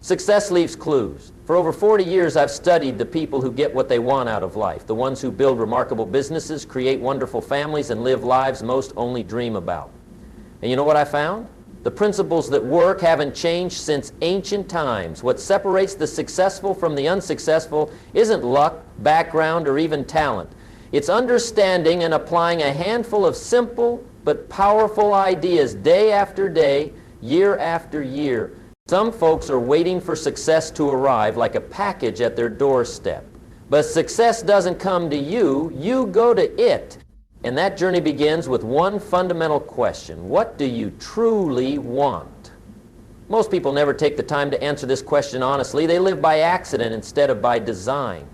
Success leaves clues. For over 40 years, I've studied the people who get what they want out of life, the ones who build remarkable businesses, create wonderful families, and live lives most only dream about. And you know what I found? The principles that work haven't changed since ancient times. What separates the successful from the unsuccessful isn't luck, background, or even talent. It's understanding and applying a handful of simple but powerful ideas day after day, year after year. Some folks are waiting for success to arrive like a package at their doorstep. But success doesn't come to you, you go to it. And that journey begins with one fundamental question: what do you truly want? Most people never take the time to answer this question honestly. They live by accident instead of by design.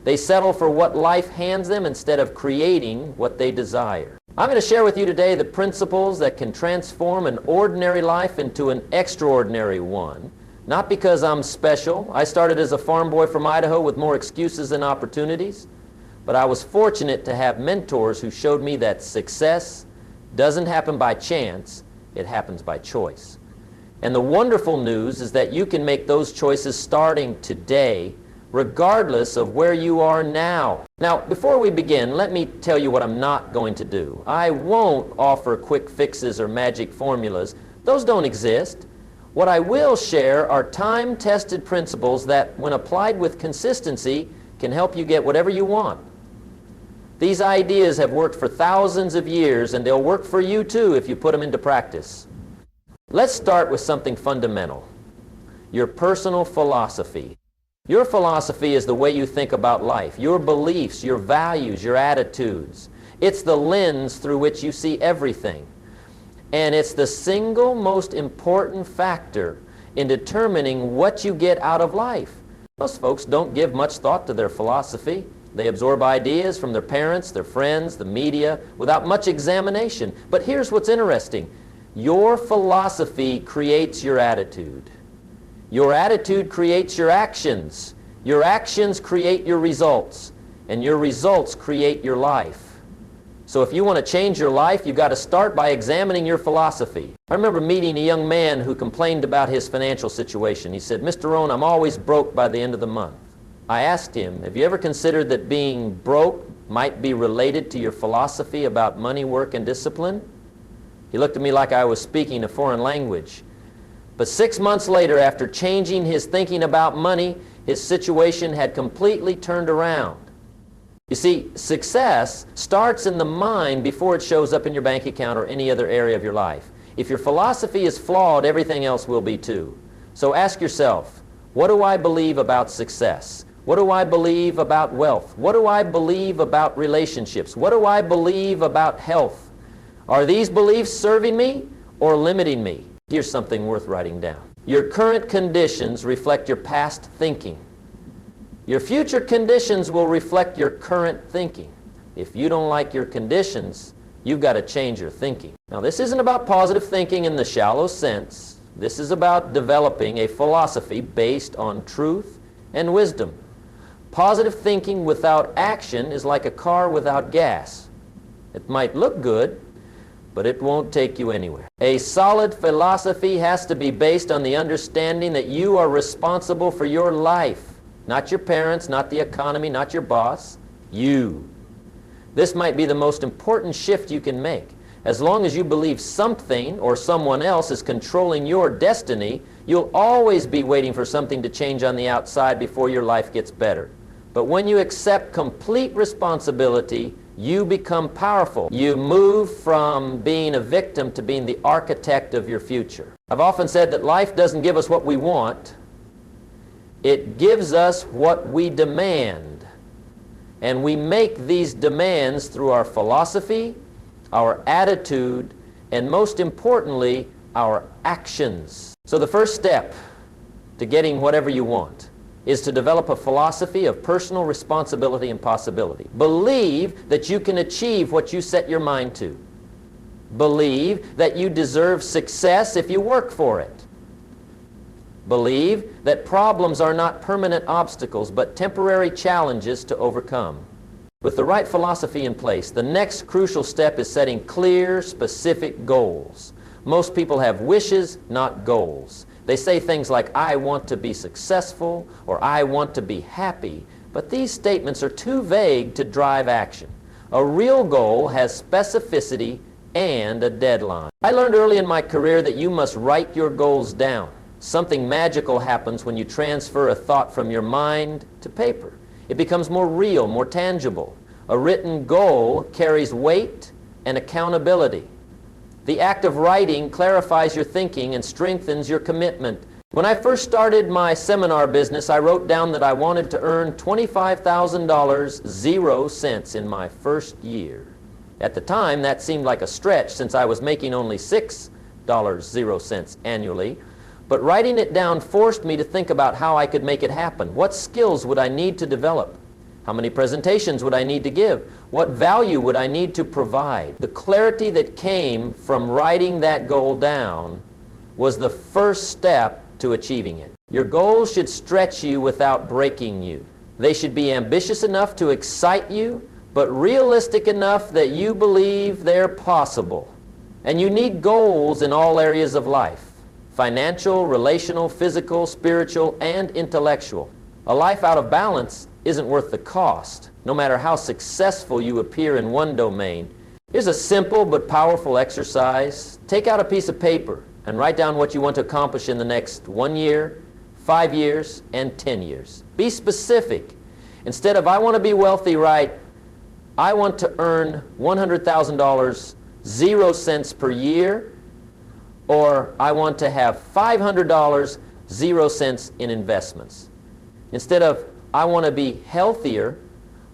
They settle for what life hands them instead of creating what they desire. I'm going to share with you today the principles that can transform an ordinary life into an extraordinary one. Not because I'm special. I started as a farm boy from Idaho with more excuses than opportunities. But I was fortunate to have mentors who showed me that success doesn't happen by chance, it happens by choice. And the wonderful news is that you can make those choices starting today, regardless of where you are now. Now, before we begin, let me tell you what I'm not going to do. I won't offer quick fixes or magic formulas. Those don't exist. What I will share are time-tested principles that, when applied with consistency, can help you get whatever you want. These ideas have worked for thousands of years, and they'll work for you too if you put them into practice. Let's start with something fundamental: your personal philosophy. Your philosophy is the way you think about life, your beliefs, your values, your attitudes. It's the lens through which you see everything. And it's the single most important factor in determining what you get out of life. Most folks don't give much thought to their philosophy. They absorb ideas from their parents, their friends, the media, without much examination. But here's what's interesting. Your philosophy creates your attitude. Your attitude creates your actions. Your actions create your results. And your results create your life. So if you want to change your life, you've got to start by examining your philosophy. I remember meeting a young man who complained about his financial situation. He said, "Mr. Rohn, I'm always broke by the end of the month." I asked him, "Have you ever considered that being broke might be related to your philosophy about money, work, and discipline?" He looked at me like I was speaking a foreign language. But 6 months later, after changing his thinking about money, his situation had completely turned around. You see, success starts in the mind before it shows up in your bank account or any other area of your life. If your philosophy is flawed, everything else will be too. So ask yourself, what do I believe about success? What do I believe about wealth? What do I believe about relationships? What do I believe about health? Are these beliefs serving me or limiting me? Here's something worth writing down. Your current conditions reflect your past thinking. Your future conditions will reflect your current thinking. If you don't like your conditions, you've got to change your thinking. Now, this isn't about positive thinking in the shallow sense. This is about developing a philosophy based on truth and wisdom. Positive thinking without action is like a car without gas. It might look good, but it won't take you anywhere. A solid philosophy has to be based on the understanding that you are responsible for your life. Not your parents, not the economy, not your boss, you. This might be the most important shift you can make. As long as you believe something or someone else is controlling your destiny, you'll always be waiting for something to change on the outside before your life gets better. But when you accept complete responsibility, you become powerful. You move from being a victim to being the architect of your future. I've often said that life doesn't give us what we want. It gives us what we demand. And we make these demands through our philosophy, our attitude, and most importantly, our actions. So the first step to getting whatever you want is to develop a philosophy of personal responsibility and possibility. Believe that you can achieve what you set your mind to. Believe that you deserve success if you work for it. Believe that problems are not permanent obstacles, but temporary challenges to overcome. With the right philosophy in place, the next crucial step is setting clear, specific goals. Most people have wishes, not goals. They say things like, I want to be successful, or I want to be happy, but these statements are too vague to drive action. A real goal has specificity and a deadline. I learned early in my career that you must write your goals down. Something magical happens when you transfer a thought from your mind to paper. It becomes more real, more tangible. A written goal carries weight and accountability. The act of writing clarifies your thinking and strengthens your commitment. When I first started my seminar business, I wrote down that I wanted to earn $25,000, 0 cents in my first year. At the time, that seemed like a stretch since I was making only $6, 0 cents annually. But writing it down forced me to think about how I could make it happen. What skills would I need to develop? How many presentations would I need to give? What value would I need to provide? The clarity that came from writing that goal down was the first step to achieving it. Your goals should stretch you without breaking you. They should be ambitious enough to excite you, but realistic enough that you believe they're possible. And you need goals in all areas of life: financial, relational, physical, spiritual, and intellectual. A life out of balance isn't worth the cost, no matter how successful you appear in one domain. Here's a simple but powerful exercise. Take out a piece of paper and write down what you want to accomplish in the next 1 year, 5 years, and 10 years. Be specific. Instead of, I want to be wealthy, write, I want to earn $100,000, 0 cents per year, or I want to have $500, 0 cents in investments. Instead of, I want to be healthier,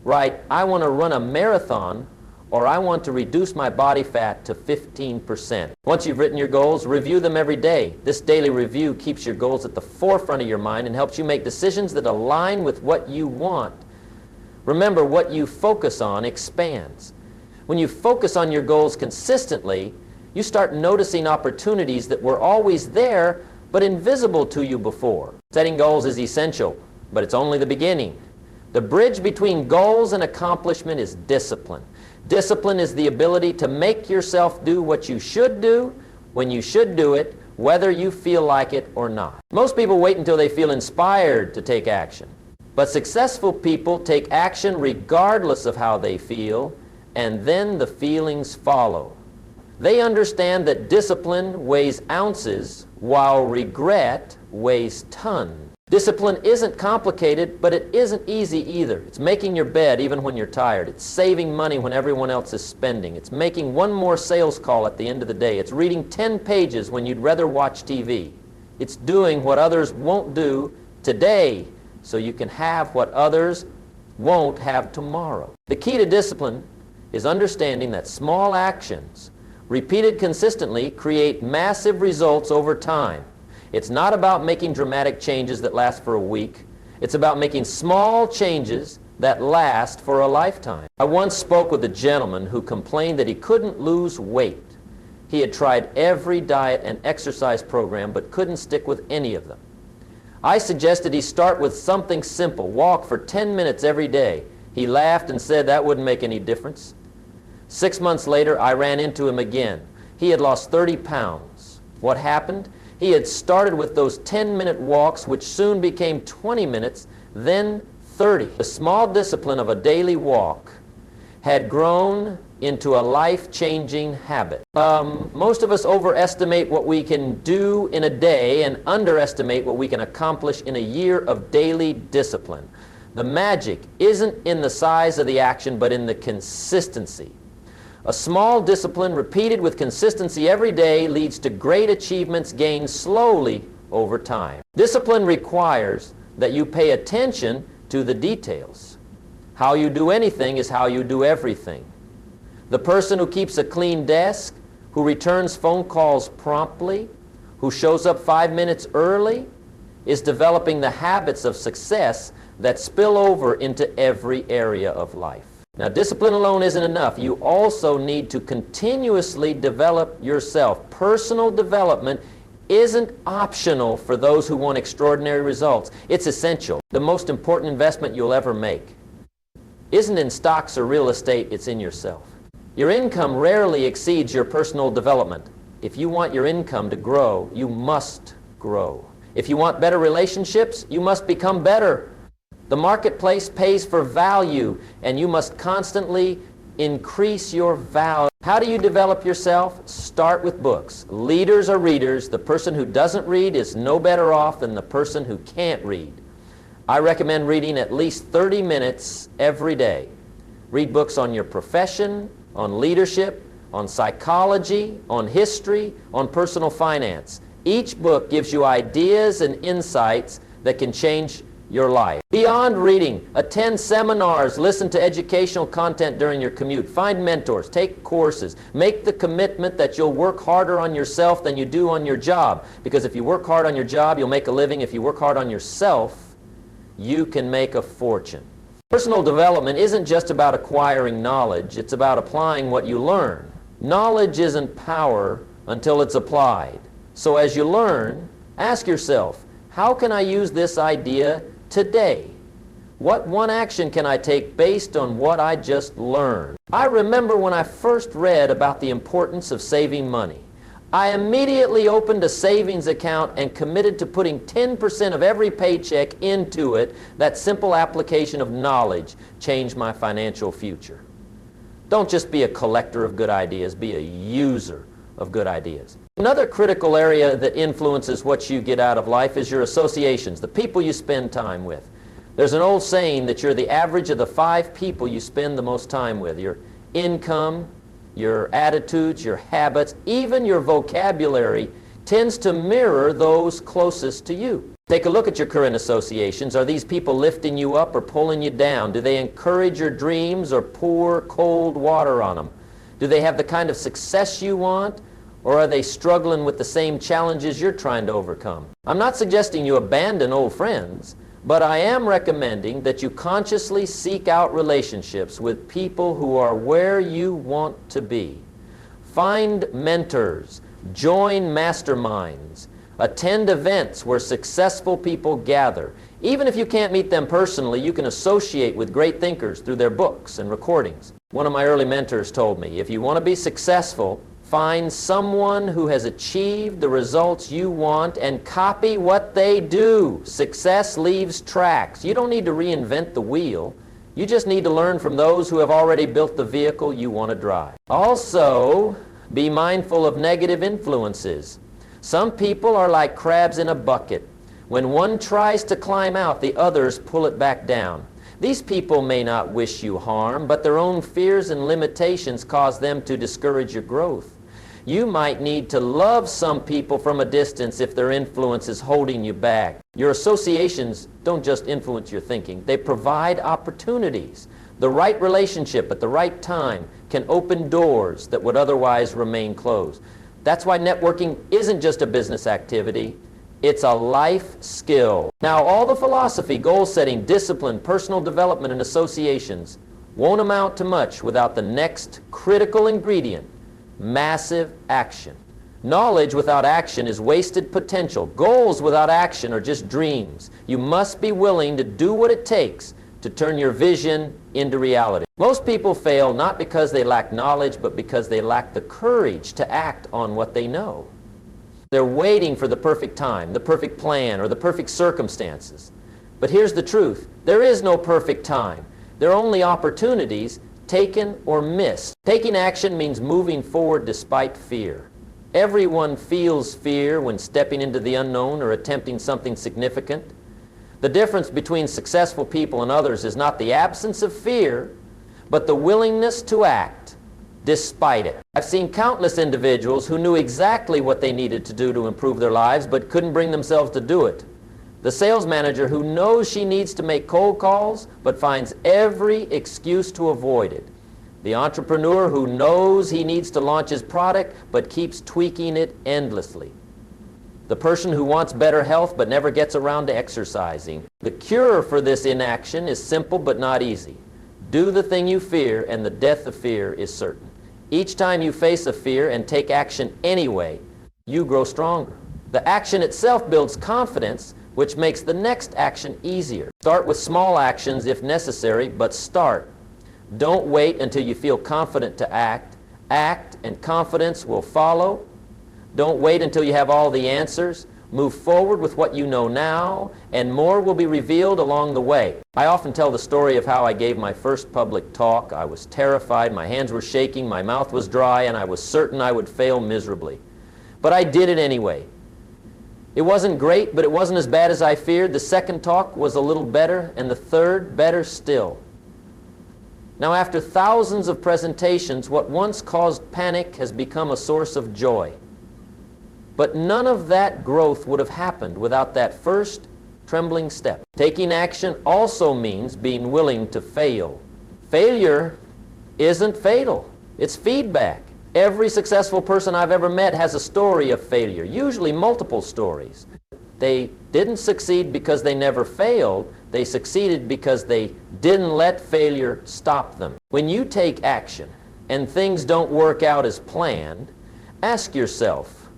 write, I want to run a marathon, or I want to reduce my body fat to 15%. Once you've written your goals, review them every day. This daily review keeps your goals at the forefront of your mind and helps you make decisions that align with what you want. Remember, what you focus on expands. When you focus on your goals consistently, you start noticing opportunities that were always there but invisible to you before. Setting goals is essential, but it's only the beginning. The bridge between goals and accomplishment is discipline. Discipline is the ability to make yourself do what you should do when you should do it, whether you feel like it or not. Most people wait until they feel inspired to take action. But successful people take action regardless of how they feel, and then the feelings follow. They understand that discipline weighs ounces, while regret weighs tons. Discipline isn't complicated, but it isn't easy either. It's making your bed even when you're tired. It's saving money when everyone else is spending. It's making one more sales call at the end of the day. It's reading 10 pages when you'd rather watch TV. It's doing what others won't do today so you can have what others won't have tomorrow. The key to discipline is understanding that small actions, repeated consistently, create massive results over time. It's not about making dramatic changes that last for a week. It's about making small changes that last for a lifetime. I once spoke with a gentleman who complained that he couldn't lose weight. He had tried every diet and exercise program but couldn't stick with any of them. I suggested he start with something simple, walk for 10 minutes every day. He laughed and said that wouldn't make any difference. 6 months later, I ran into him again. He had lost 30 pounds. What happened? He had started with those 10-minute walks, which soon became 20 minutes, then 30. The small discipline of a daily walk had grown into a life-changing habit. Most of us overestimate what we can do in a day and underestimate what we can accomplish in a year of daily discipline. The magic isn't in the size of the action, but in the consistency. A small discipline repeated with consistency every day leads to great achievements gained slowly over time. Discipline requires that you pay attention to the details. How you do anything is how you do everything. The person who keeps a clean desk, who returns phone calls promptly, who shows up 5 minutes early, is developing the habits of success that spill over into every area of life. Now, discipline alone isn't enough. You also need to continuously develop yourself. Personal development isn't optional for those who want extraordinary results. It's essential. The most important investment you'll ever make isn't in stocks or real estate, it's in yourself. Your income rarely exceeds your personal development. If you want your income to grow, you must grow. grow. If you want better relationships, you must become better. The marketplace pays for value, and you must constantly increase your value. How do you develop yourself? Start with books. Leaders are readers. The person who doesn't read is no better off than the person who can't read. I recommend reading at least 30 minutes every day. Read books on your profession, on leadership, on psychology, on history, on personal finance. Each book gives you ideas and insights that can change your life. Beyond reading, attend seminars, listen to educational content during your commute, find mentors, take courses, make the commitment that you'll work harder on yourself than you do on your job. Because if you work hard on your job, you'll make a living. If you work hard on yourself, you can make a fortune. Personal development isn't just about acquiring knowledge, it's about applying what you learn. Knowledge isn't power until it's applied. So as you learn, ask yourself, how can I use this idea today? What one action can I take based on what I just learned? I remember when I first read about the importance of saving money. I immediately opened a savings account and committed to putting 10% of every paycheck into it. That simple application of knowledge changed my financial future. Don't just be a collector of good ideas, be a user of good ideas. Another critical area that influences what you get out of life is your associations, the people you spend time with. There's an old saying that you're the average of the 5 people you spend the most time with. Your income, your attitudes, your habits, even your vocabulary tends to mirror those closest to you. Take a look at your current associations. Are these people lifting you up or pulling you down? Do they encourage your dreams or pour cold water on them? Do they have the kind of success you want, or are they struggling with the same challenges you're trying to overcome? I'm not suggesting you abandon old friends, but I am recommending that you consciously seek out relationships with people who are where you want to be. Find mentors, join masterminds, attend events where successful people gather. Even if you can't meet them personally, you can associate with great thinkers through their books and recordings. One of my early mentors told me, if you want to be successful, find someone who has achieved the results you want and copy what they do. Success leaves tracks. You don't need to reinvent the wheel. You just need to learn from those who have already built the vehicle you want to drive. Also, be mindful of negative influences. Some people are like crabs in a bucket. When one tries to climb out, the others pull it back down. These people may not wish you harm, but their own fears and limitations cause them to discourage your growth. You might need to love some people from a distance if their influence is holding you back. Your associations don't just influence your thinking, they provide opportunities. The right relationship at the right time can open doors that would otherwise remain closed. That's why networking isn't just a business activity, it's a life skill. Now, all the philosophy, goal setting, discipline, personal development, and associations won't amount to much without the next critical ingredient, massive action. Knowledge without action is wasted potential. Goals without action are just dreams. You must be willing to do what it takes to turn your vision into reality. Most people fail not because they lack knowledge, but because they lack the courage to act on what they know. They're waiting for the perfect time, the perfect plan, or the perfect circumstances. But here's the truth. There is no perfect time. There are only opportunities taken or missed. Taking action means moving forward despite fear. Everyone feels fear when stepping into the unknown or attempting something significant. The difference between successful people and others is not the absence of fear, but the willingness to act despite it. I've seen countless individuals who knew exactly what they needed to do to improve their lives, but couldn't bring themselves to do it. The sales manager who knows she needs to make cold calls, but finds every excuse to avoid it. The entrepreneur who knows he needs to launch his product, but keeps tweaking it endlessly. The person who wants better health, but never gets around to exercising. The cure for this inaction is simple, but not easy. Do the thing you fear, and the death of fear is certain. Each time you face a fear and take action anyway, you grow stronger. The action itself builds confidence, which makes the next action easier. Start with small actions if necessary, but start. Don't wait until you feel confident to act. Act and confidence will follow. Don't wait until you have all the answers. Move forward with what you know now, and more will be revealed along the way. I often tell the story of how I gave my first public talk. I was terrified, my hands were shaking, my mouth was dry, and I was certain I would fail miserably. But I did it anyway. It wasn't great, but it wasn't as bad as I feared. The second talk was a little better, and the third better still. Now, after thousands of presentations, what once caused panic has become a source of joy. But none of that growth would have happened without that first trembling step. Taking action also means being willing to fail. Failure isn't fatal. It's feedback. Every successful person I've ever met has a story of failure, usually multiple stories. They didn't succeed because they never failed. They succeeded because they didn't let failure stop them. When you take action and things don't work out as planned, ask yourself,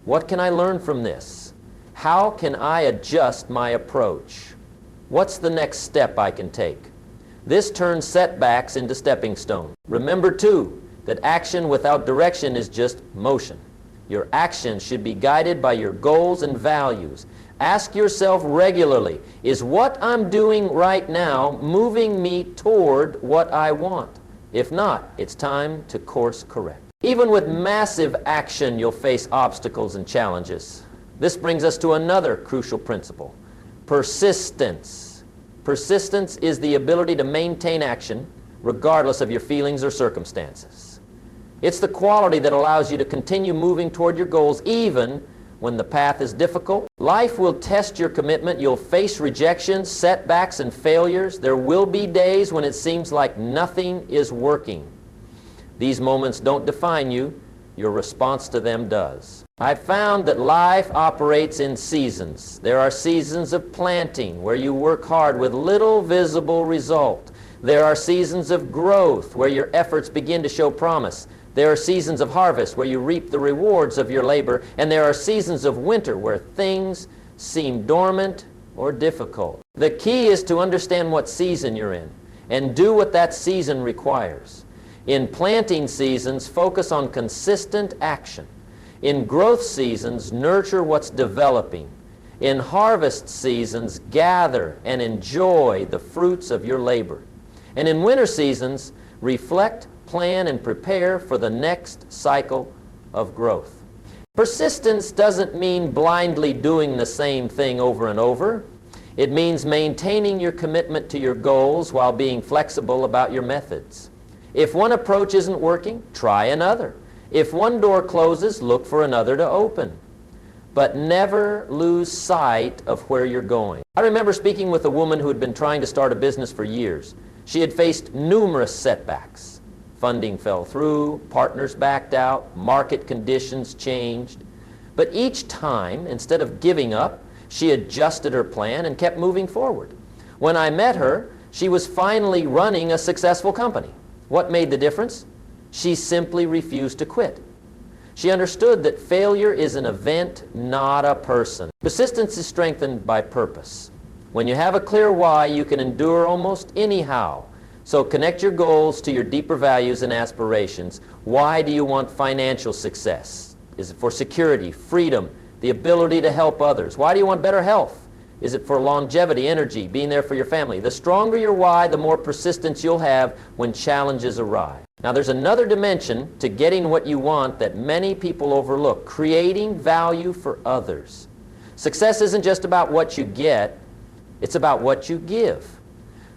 what can I learn from this? How can I adjust my approach? What's the next step I can take? This turns setbacks into stepping stones. Remember, too, that action without direction is just motion. Your actions should be guided by your goals and values. Ask yourself regularly, is what I'm doing right now moving me toward what I want? If not, it's time to course correct. Even with massive action, you'll face obstacles and challenges. This brings us to another crucial principle: persistence. Persistence is the ability to maintain action regardless of your feelings or circumstances. It's the quality that allows you to continue moving toward your goals even when the path is difficult. Life will test your commitment. You'll face rejections, setbacks, and failures. There will be days when it seems like nothing is working. These moments don't define you. Your response to them does. I've found that life operates in seasons. There are seasons of planting where you work hard with little visible result. There are seasons of growth where your efforts begin to show promise. There are seasons of harvest where you reap the rewards of your labor, and there are seasons of winter where things seem dormant or difficult. The key is to understand what season you're in and do what that season requires. In planting seasons, focus on consistent action. In growth seasons, nurture what's developing. In harvest seasons, gather and enjoy the fruits of your labor. And in winter seasons, reflect, plan, and prepare for the next cycle of growth. Persistence doesn't mean blindly doing the same thing over and over. It means maintaining your commitment to your goals while being flexible about your methods. If one approach isn't working, try another. If one door closes, look for another to open. But never lose sight of where you're going. I remember speaking with a woman who had been trying to start a business for years. She had faced numerous setbacks. Funding fell through, partners backed out, market conditions changed. But each time, instead of giving up, she adjusted her plan and kept moving forward. When I met her, she was finally running a successful company. What made the difference? She simply refused to quit. She understood that failure is an event, not a person. Persistence is strengthened by purpose. When you have a clear why, you can endure almost anyhow. So connect your goals to your deeper values and aspirations. Why do you want financial success? Is it for security, freedom, the ability to help others? Why do you want better health? Is it for longevity, energy, being there for your family? The stronger your why, the more persistence you'll have when challenges arise. Now, there's another dimension to getting what you want that many people overlook: creating value for others. Success isn't just about what you get, it's about what you give.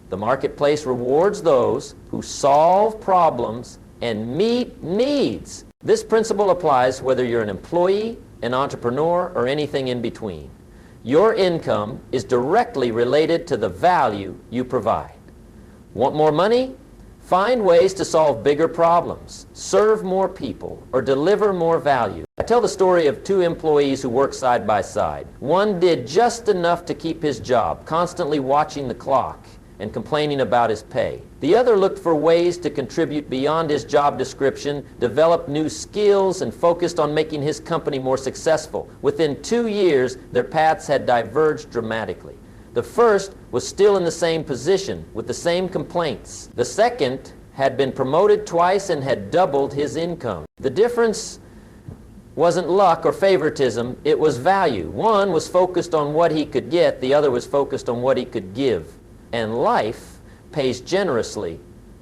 The marketplace rewards those who solve problems and meet needs. This principle applies whether you're an employee, an entrepreneur, or anything in between. Your income is directly related to the value you provide. Want more money? Find ways to solve bigger problems, serve more people, or deliver more value. I tell the story of two employees who worked side by side. One did just enough to keep his job, constantly watching the clock and complaining about his pay. The other looked for ways to contribute beyond his job description, developed new skills, and focused on making his company more successful. Within 2 years, their paths had diverged dramatically. The first was still in the same position with the same complaints. The second had been promoted twice and had doubled his income. The difference wasn't luck or favoritism, it was value. One was focused on what he could get, the other was focused on what he could give. And life pays generously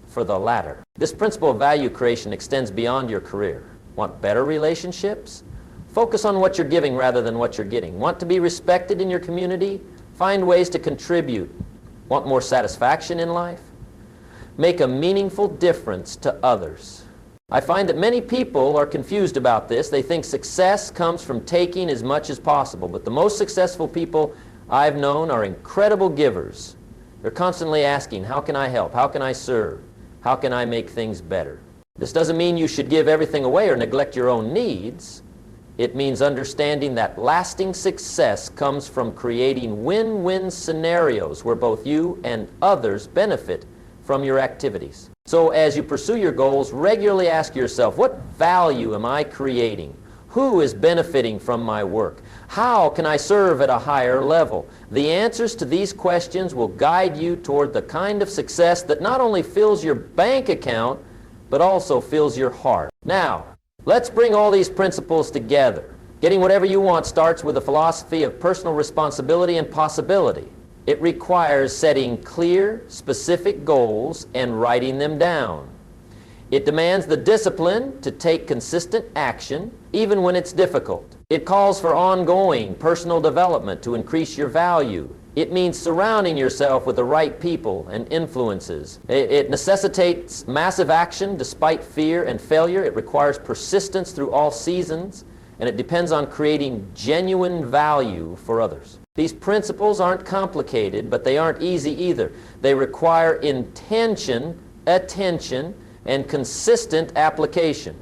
for the latter. This principle of value creation extends beyond your career. Want better relationships? Focus on what you're giving rather than what you're getting. Want to be respected in your community? Find ways to contribute. Want more satisfaction in life? Make a meaningful difference to others. I find that many people are confused about this. They think success comes from taking as much as possible. But the most successful people I've known are incredible givers. They're constantly asking, how can I help? How can I serve? How can I make things better? This doesn't mean you should give everything away or neglect your own needs. It means understanding that lasting success comes from creating win-win scenarios where both you and others benefit from your activities. So as you pursue your goals, regularly ask yourself, what value am I creating? Who is benefiting from my work? How can I serve at a higher level? The answers to these questions will guide you toward the kind of success that not only fills your bank account, but also fills your heart. Now, let's bring all these principles together. Getting whatever you want starts with a philosophy of personal responsibility and possibility. It requires setting clear, specific goals and writing them down. It demands the discipline to take consistent action, even when it's difficult. It calls for ongoing personal development to increase your value. It means surrounding yourself with the right people and influences. It necessitates massive action despite fear and failure. It requires persistence through all seasons, and it depends on creating genuine value for others. These principles aren't complicated, but they aren't easy either. They require intention, attention, and consistent application.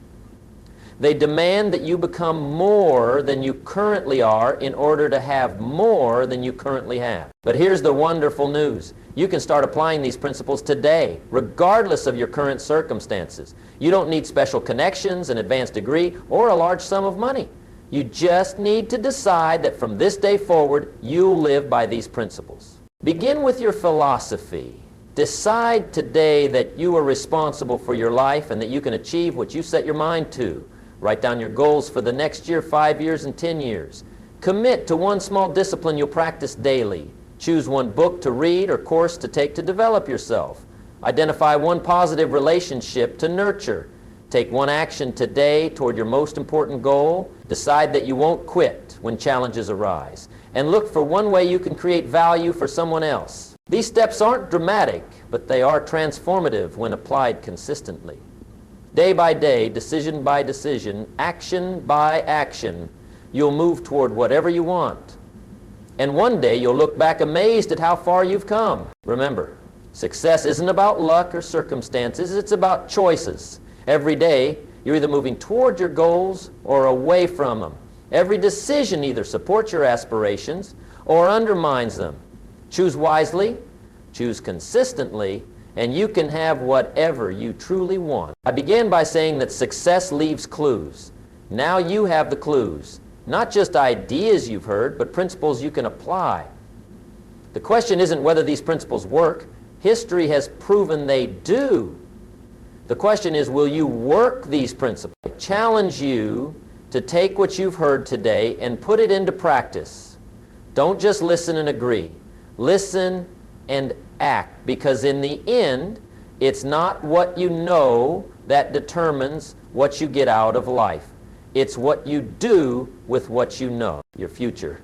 They demand that you become more than you currently are in order to have more than you currently have. But here's the wonderful news. You can start applying these principles today, regardless of your current circumstances. You don't need special connections, an advanced degree, or a large sum of money. You just need to decide that from this day forward, you'll live by these principles. Begin with your philosophy. Decide today that you are responsible for your life and that you can achieve what you set your mind to. Write down your goals for the next year, 5 years, and 10 years. Commit to one small discipline you'll practice daily. Choose one book to read or course to take to develop yourself. Identify one positive relationship to nurture. Take one action today toward your most important goal. Decide that you won't quit when challenges arise. And look for one way you can create value for someone else. These steps aren't dramatic, but they are transformative when applied consistently. Day by day, decision by decision, action by action, you'll move toward whatever you want. And one day you'll look back amazed at how far you've come. Remember, success isn't about luck or circumstances, it's about choices. Every day, you're either moving toward your goals or away from them. Every decision either supports your aspirations or undermines them. Choose wisely, choose consistently, and you can have whatever you truly want. I began by saying that success leaves clues. Now you have the clues. Not just ideas you've heard, but principles you can apply. The question isn't whether these principles work. History has proven they do. The question is, will you work these principles? I challenge you to take what you've heard today and put it into practice. Don't just listen and agree. Listen and act, because in the end, it's not what you know that determines what you get out of life. It's what you do with what you know. Your future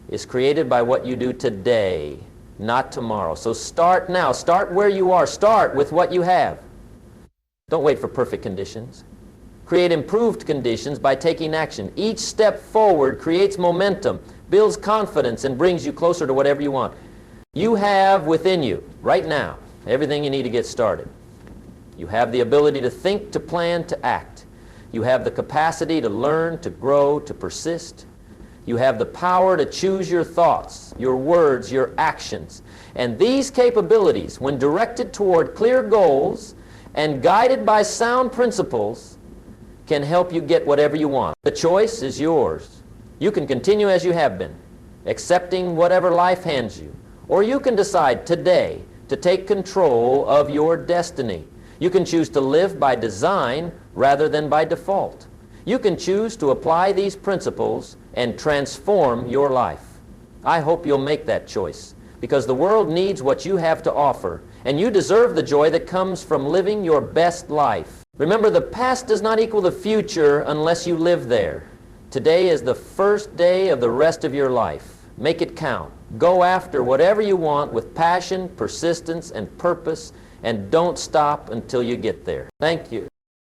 is created by what you do today, not tomorrow. So start now. Start where you are. Start with what you have. Don't wait for perfect conditions. Create improved conditions by taking action. Each step forward creates momentum, builds confidence, and brings you closer to whatever you want. You have within you, right now, everything you need to get started. You have the ability to think, to plan, to act. You have the capacity to learn, to grow, to persist. You have the power to choose your thoughts, your words, your actions. And these capabilities, when directed toward clear goals and guided by sound principles, can help you get whatever you want. The choice is yours. You can continue as you have been, accepting whatever life hands you. Or you can decide today to take control of your destiny. You can choose to live by design rather than by default. You can choose to apply these principles and transform your life. I hope you'll make that choice, because the world needs what you have to offer, and you deserve the joy that comes from living your best life. Remember, the past does not equal the future unless you live there. Today is the first day of the rest of your life. Make it count. Go after whatever you want with passion, persistence, and purpose, and don't stop until you get there. Thank you.